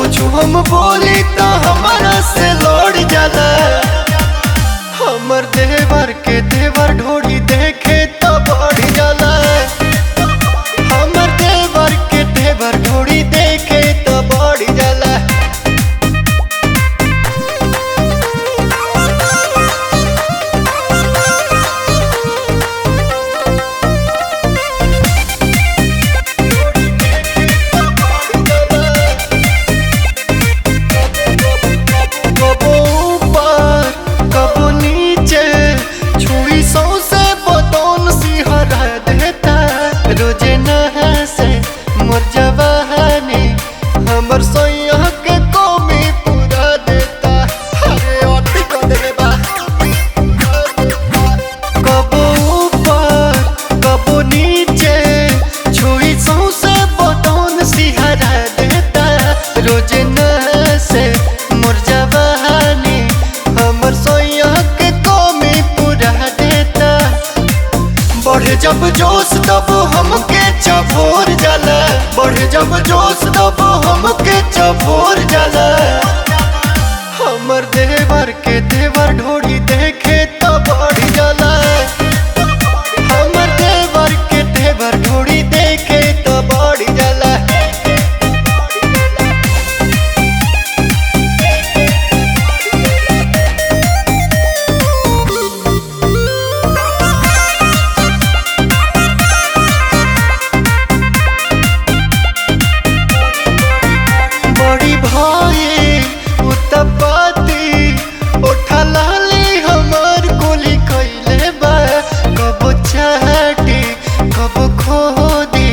कुछ हम बोली तो हमारा से लौट जाला। हमर देवर के देवर ढोड़ी देखे तो बढ़ जाला। हमर देवर के देवर ढोड़ी देखे तो बढ़ जाला। रोजे नहा से मोर जवानी हमर सोया के कमी पूरा देता। अरे अति कर देले बा। कबो ऊपर कबो नीचे छुई सौसे बदन सिहरा देता। रोजे नहा से मोर जवानी हमर सोया के कमी पूरा देता। बढ़े जब जोश तब हमके चभोर जाला। बढ़े जब जोश तब हमके चभोर जाला। हमर देवर के देवर ढोड़ी देखे तो बढ़ जाला। हमर देवर के देवर ढोड़ी देखे तो बढ़ जाला। बड़ी भाई उतपाती उठा लाली हमार गोली कैले बा। कबो चाटी कबो खोदी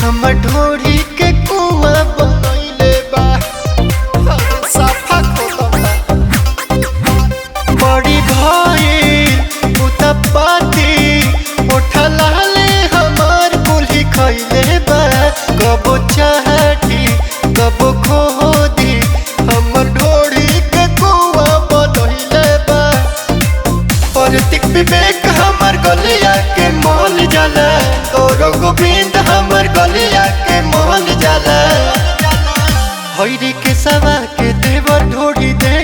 हमर ढोरी के कुआं बनैले बा। साफा खोदता। बड़ी भाई उतपाती उठा लाली हमार गोली कैले बा। कबो चाटी कबो खोदी हमर ढोड़ी के कुआं बनैले बा। प्रतीक विवेक हमर गलिया के मोल जाला। गौरव गोविंद हमर गलिया के मोल जाला। हईरी के सवा के देवर ढोड़ी दे